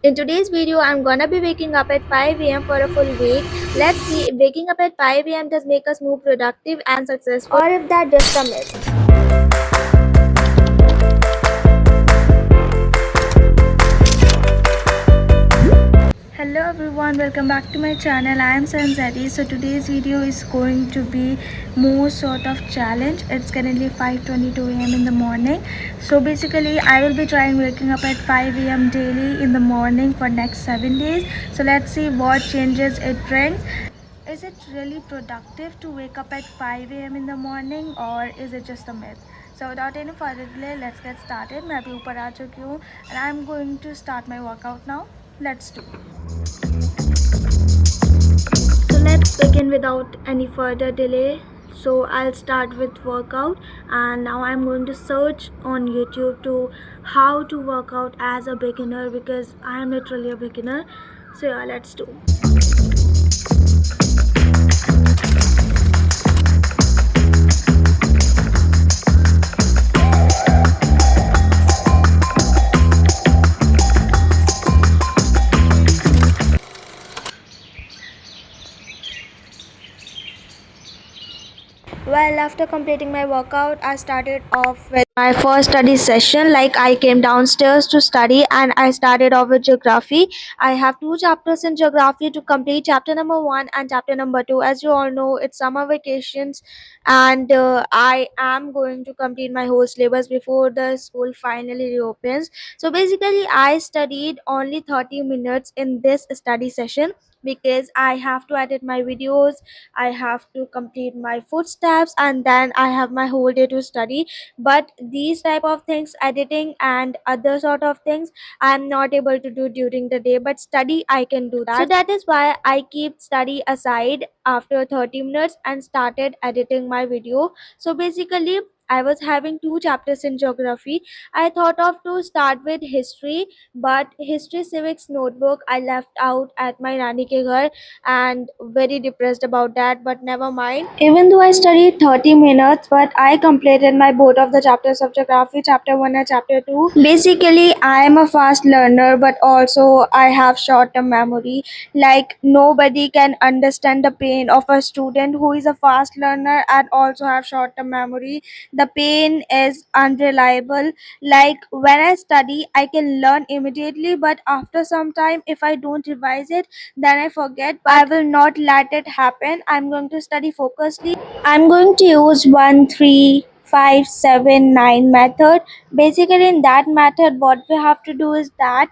In today's video, I'm gonna be waking up at 5 a.m. for a full week. Let's see if waking up at 5 a.m. does make us more productive and successful, or if that just a myth. Hello everyone, welcome back to my channel. I am Sanzati. So today's video is going to be more sort of challenge. It's currently 5:22 a.m. in the morning. So basically I will be trying waking up at 5 a.m. daily in the morning for next 7 days. So let's see what changes it brings. Is it really productive to wake up at 5 a.m. in the morning, or is it just a myth? So without any further delay, let's get started. मैं अभी ऊपर आ चुकी हूँ and I'm going to start my workout now. Let's do it. So let's begin without any further delay. So I'll start with workout, and now I'm going to search on YouTube to how to work out as a beginner, because I am literally a beginner. So yeah, let's do. Well, after completing my workout, I started off with my first study session. Like, I came downstairs to study and I started off with geography. I have two chapters in geography to complete, chapter number 1 and chapter number 2. As you all know, it's summer vacations, and I am going to complete my whole syllabus before the school finally reopens. So basically, I studied only 30 minutes in this study session because I have to edit my videos, I have to complete my footsteps, and then I have my whole day to study. But these type of things, editing and other sort of things, I'm not able to do during the day, but study I can do that. So that is why I keep study aside after 30 minutes and started editing my video. So basically, I was having two chapters in geography. I thought of to start with history, but history civics notebook I left out at my nani ke ghar, and very depressed about that, but never mind. Even though I studied 30 minutes, but I completed my both of the chapters of geography, chapter 1 and chapter 2. Basically, I am a fast learner, but also I have short term memory. Like, nobody can understand the pain of a student who is a fast learner and also have short term memory. The pain is unreliable. Like, when I study, I can learn immediately, but after some time, if I don't revise it, then I forget. But I will not let it happen. I'm going to study focusedly. I'm going to use 1 3 5 7 9 method. Basically, in that method, what we have to do is that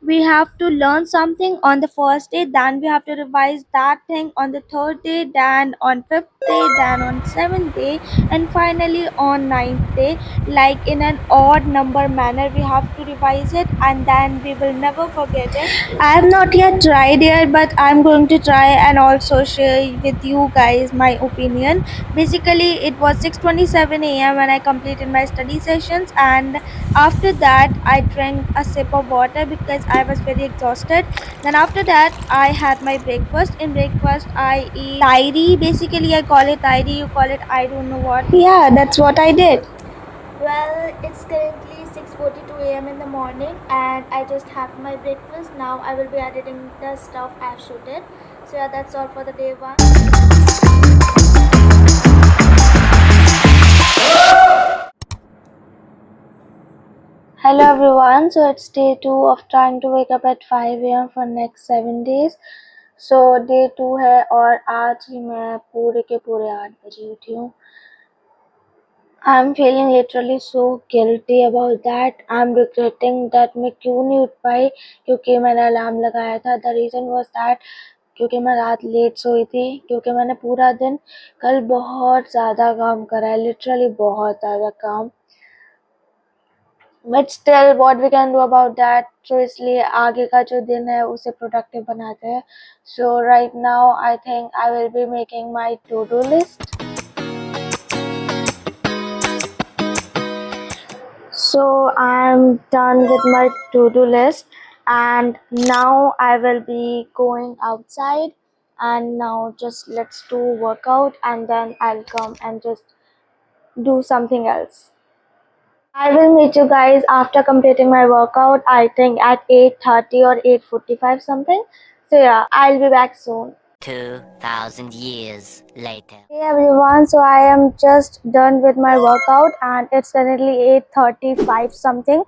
we have to learn something on the first day, then we have to revise that thing on the third day, then on fifth day, then on seventh day, and finally on ninth day. Like, in an odd number manner we have to revise it, and then we will never forget it. I have not yet tried it, but I'm going to try and also share with you guys my opinion. Basically, it was 6:27 a.m. when I completed my study sessions, and after that I drank a sip of water because I was very exhausted. Then after that I had my breakfast. In breakfast I eat tairi. Basically, I call it tairi, you call it I don't know what. Yeah, that's what I did. Well, it's currently 6:42 a.m. in the morning, and I just have my breakfast. Now I will be editing the stuff I've shooted. So yeah, that's all for the day one. Hello everyone. So it's day 2 of trying to wake up at 5 a.m. for next 7 days. So day 2 है, और आज ही मैं पूरे के पूरे 8 बजे उठी हूँ. I'm feeling literally so guilty about that. I'm regretting that मैं क्यों नहीं उठ पाई, क्योंकि मैंने अलार्म लगाया था. The reason was that क्योंकि मैं रात लेट सोई थी, क्योंकि मैंने पूरा दिन कल बहुत ज़्यादा काम करा है, लिटरली बहुत ज़्यादा काम. But still what we can do about that. So इसलिए आगे का जो दिन है उसे प्रोडक्टिव बनाते हैं. So right now I think I will be making my to do list. So I'm done with my to-do list, and now I will be going outside, and now just let's do workout, and then I'll come and just do something else. I will meet you guys after completing my workout. I think at 8:30 or 8:45 something. So yeah, I'll be back soon. 2,000 years later. Hey everyone, so I am just done with my workout and it's currently 8:35 something,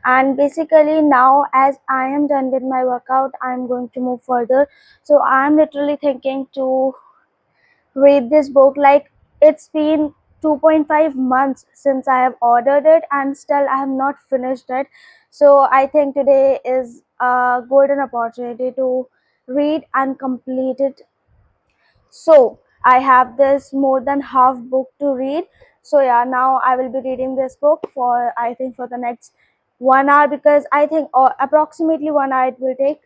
and basically now as I am done with my workout I'm going to move further. So I'm literally thinking to read this book. Like, it's been 2.5 months since I have ordered it and still I have not finished it. So I think today is a golden opportunity to read and complete it. So I have this more than half book to read. So yeah, now I will be reading this book for, I think, for the next 1 hour, because I think approximately 1 hour it will take.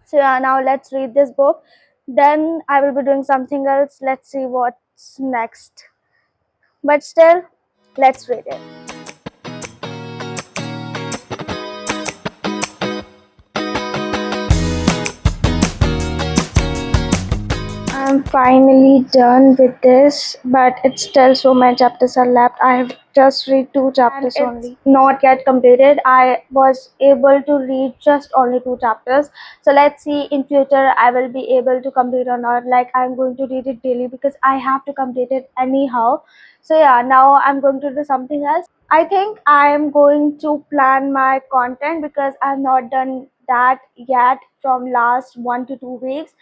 So yeah, now let's read this book. Then I will be doing something else. Let's see what's next. But still, let's read it. I'm finally done with this, but it's still so many chapters are left. I have just read 2 chapters and only. Not yet completed. I was able to read just only 2 chapters. So let's see in future I will be able to complete or not. Like, I'm going to read it daily because I have to complete it anyhow. So yeah, now I'm going to do something else. I think I am going to plan my content because I've not done that yet from last 1 to 2 weeks.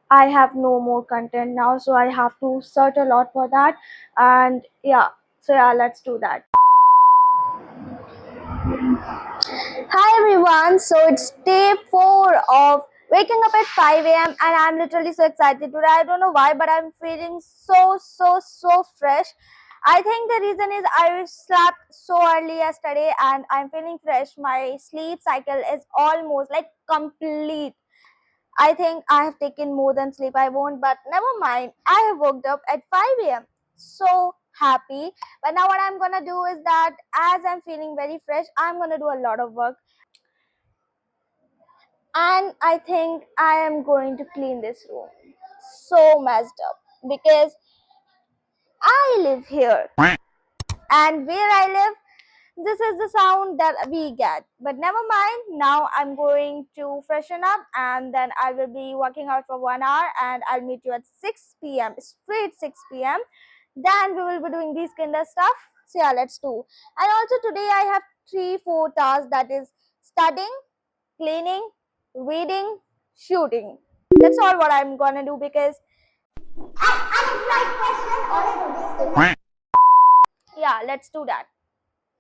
I have no more content now, so I have to search a lot for that. And yeah, so yeah, let's do that. Hi everyone, so it's day 4 of waking up at 5 a.m. and I'm literally so excited today. I don't know why, but I'm feeling so fresh. I think the reason is I slept so early yesterday and I'm feeling fresh. My sleep cycle is almost like complete. I think I have taken more than sleep I won't, but never mind. I have woke up at 5 a.m. So happy. But now what I'm gonna do is that as I'm feeling very fresh, I'm gonna do a lot of work. And I think I am going to clean this room. So messed up because I live here. And where I live, this is the sound that we get. But never mind, now I'm going to freshen up and then I will be working out for 1 hour and I'll meet you at 6 p.m. straight 6 p.m. Then we will be doing these kind of stuff. So yeah, let's do. And also today I have 3-4 tasks, that is studying, cleaning, reading, shooting. That's all what I'm gonna do because yeah, let's do that.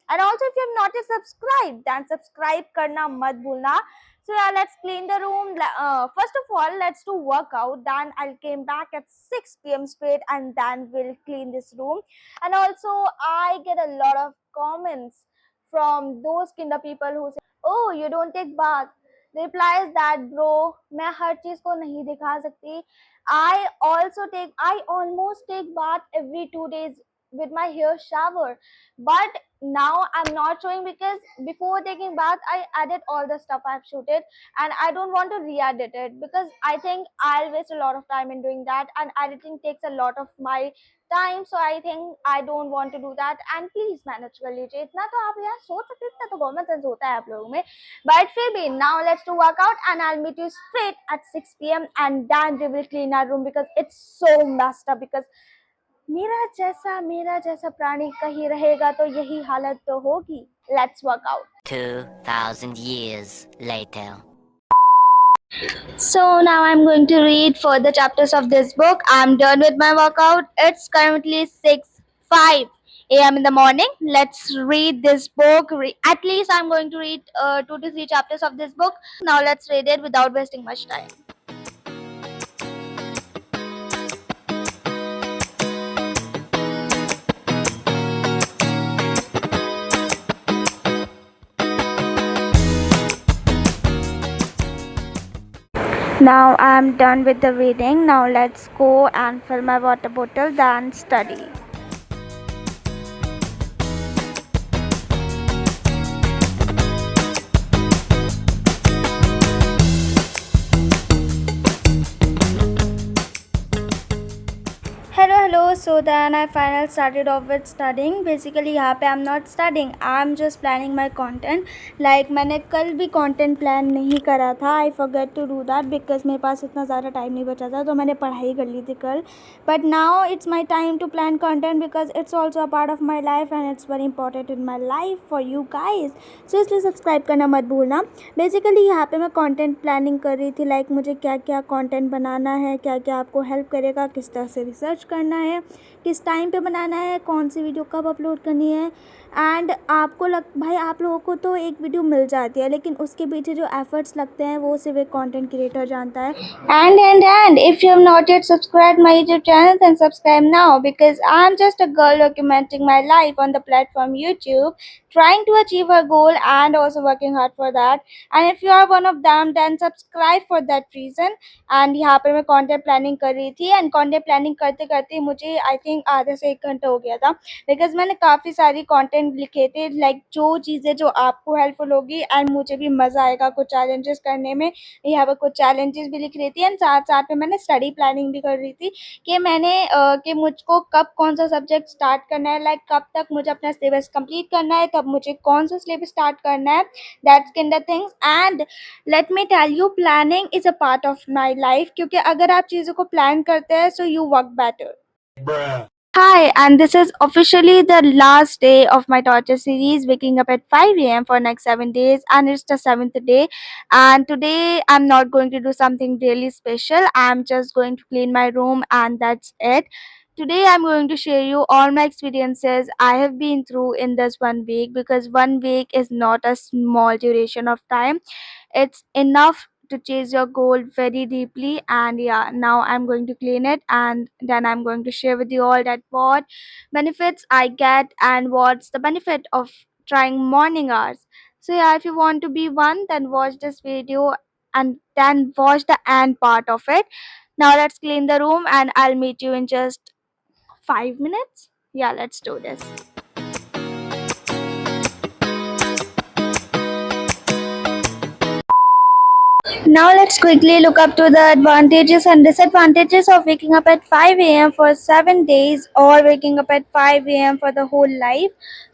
And also, if you have not yet subscribed, then subscribe karna mat bhulna. So yeah, let's clean the room. First of all, let's do workout. Then I'll came back at 6 p.m. straight, and then we'll clean this room. And also, I get a lot of comments from those kind of people who say, "Oh, you don't take bath." The reply is that, bro, मैं हर चीज को नहीं दिखा सकती. I almost take bath every 2 days with my hair shower, but now I'm not showing because before taking bath I added all the stuff I've shooted and I don't want to re-edit it because I think I'll waste a lot of time in doing that, and editing takes a lot of my time. So I think I don't want to do that. And please manage कर लीजिए, इतना तो आप यार सोच सकते, इतना तो common sense होता है आप लोगों में. But फिर भी, now let's do workout and I'll meet you straight at 6 p.m. and then we will clean our room because it's so messed up. Because मेरा जैसा प्राणी कहीं रहेगा तो यही हालत तो होगी. Let's work out. 2,000 years later. So now I'm going to read further chapters of this book. I'm done with my workout. It's currently 6:05 a.m. in the morning. Let's read this book. At least I'm going to read 2 to 3 chapters of this book. Now let's read it without wasting much time. Now I'm done with the reading. Now let's go and fill my water bottle, then study. Hello, So then I finally started off with studying. Basically यहाँ पे I'm not studying, I'm just planning my content. Like मैंने कल भी content plan नहीं करा था. I forget to do that because मेरे पास इतना ज़्यादा टाइम नहीं बचा था, तो मैंने पढ़ाई कर ली थी कल. But now it's my time to plan content because it's also a part of my life and it's very important in my life for you guys. So इसलिए सब्सक्राइब करना मत भूलना. बेसिकली यहाँ पे मैं कंटेंट प्लानिंग कर रही थी, लाइक मुझे क्या क्या कंटेंट बनाना है, क्या क्या आपको हेल्प करेगा, किस तरह से रिसर्च करना है, किस टाइम पे बनाना है, कौन सी वीडियो कब अपलोड करनी है. एंड आपको भाई आप लोगों को तो एक वीडियो मिल जाती है, लेकिन उसके पीछे जो एफर्ट्स लगते हैं वो सिर्फ एक कंटेंट क्रिएटर जानता है. And if you have not yet subscribed my YouTube channel, then subscribe now because I'm just a girl documenting my life on the platform YouTube, trying to achieve her goal and also working hard for that. And if you are one of them, then subscribe for that reason. And यहाँ पर मैं content planning कर रही थी and content planning करते करते मुझे I think आधे से 1 घंटा हो गया था, बिकॉज मैंने काफ़ी सारी कंटेंट लिखे थे, लाइक जो चीज़ें जो आपको हेल्पफुल होगी एंड मुझे भी मज़ा आएगा कुछ चैलेंजेस करने में. यहाँ पर कुछ चैलेंजेस भी लिख रही थी एंड साथ साथ में मैंने स्टडी प्लानिंग भी कर रही थी कि कि मुझको कब कौन सा सब्जेक्ट स्टार्ट करना है, लाइक कब तक मुझे अपना सिलेबस कंप्लीट करना है, कब मुझे कौन सा सिलेबस स्टार्ट करना है, that's kind of things. And let me tell you, planning is a part of my life, क्योंकि अगर आप चीज़ों को प्लान करते हैं so you work better. Hi, and this is officially the last day of my torture series, waking up at 5 a.m. for next 7 days, and it's the seventh day. And today, I'm not going to do something really special. I'm just going to clean my room, and that's it. Today, I'm going to share you all my experiences I have been through in this 1 week, because 1 week is not a small duration of time. It's enough to chase your goal very deeply. And yeah, now I'm going to clean it and then I'm going to share with you all that what benefits I get and what's the benefit of trying morning hours. So yeah, if you want to be one, then watch this video and then watch the end part of it. Now let's clean the room and I'll meet you in just 5 minutes. Yeah, let's do this. Now let's quickly look up to the advantages and disadvantages of waking up at 5 a.m. for 7 days or waking up at 5 a.m. for the whole life.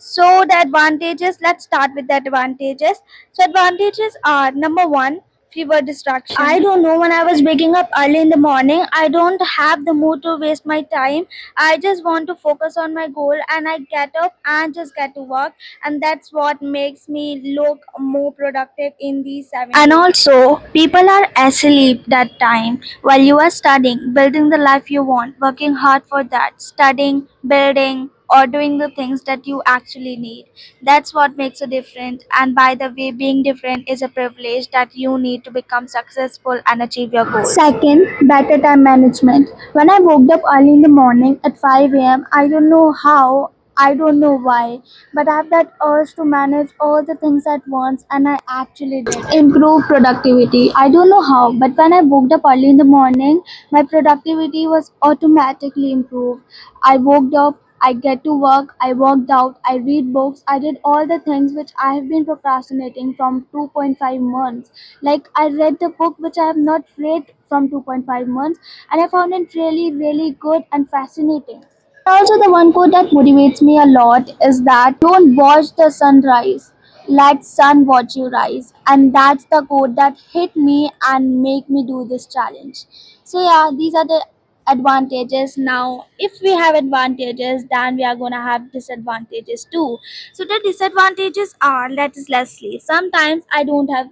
So the advantages, let's start with the advantages. So advantages are: number one, fewer distractions. I don't know, when I was waking up early in the morning, I don't have the mood to waste my time. I just want to focus on my goal and I get up and just get to work, and that's what makes me look more productive in these 7 And also, people are asleep that time while you are studying, building the life you want, working hard for that, studying, building, or doing the things that you actually need. That's what makes you different. And by the way, being different is a privilege that you need to become successful and achieve your goals. Second, better time management. When I woke up early in the morning at 5 a.m., I don't know how, I don't know why, but I have that urge to manage all the things at once, and I actually did. Improve productivity. I don't know how, but when I woke up early in the morning, my productivity was automatically improved. I woke up, I get to work, I worked out, I read books, I did all the things which I have been procrastinating from 2.5 months. Like, I read the book which I have not read from 2.5 months, and I found it really, really good and fascinating. Also, the one quote that motivates me a lot is that don't watch the sunrise, let sun watch you rise. And that's the quote that hit me and make me do this challenge. So yeah, these are the advantages. Now, if we have advantages, then we are gonna have disadvantages too. So the disadvantages are, let's sleep. Sometimes I don't have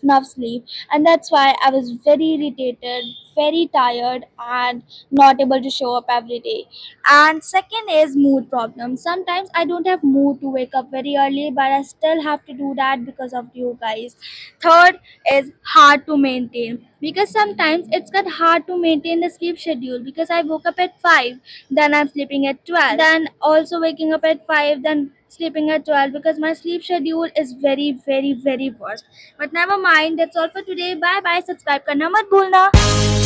enough sleep, and that's why I was very irritated, very tired, and not able to show up every day. And second is mood problems. Sometimes I don't have mood to wake up very early, but I still have to do that because of you guys. Third is hard to maintain, because sometimes it's got hard to maintain the sleep schedule, because I woke up at 5, then I'm sleeping at 12, then also waking up at 5, then sleeping at 12, because my sleep schedule is very, very, very worst. But never mind, that's all for today. Bye bye. Subscribe करना मत भूलना.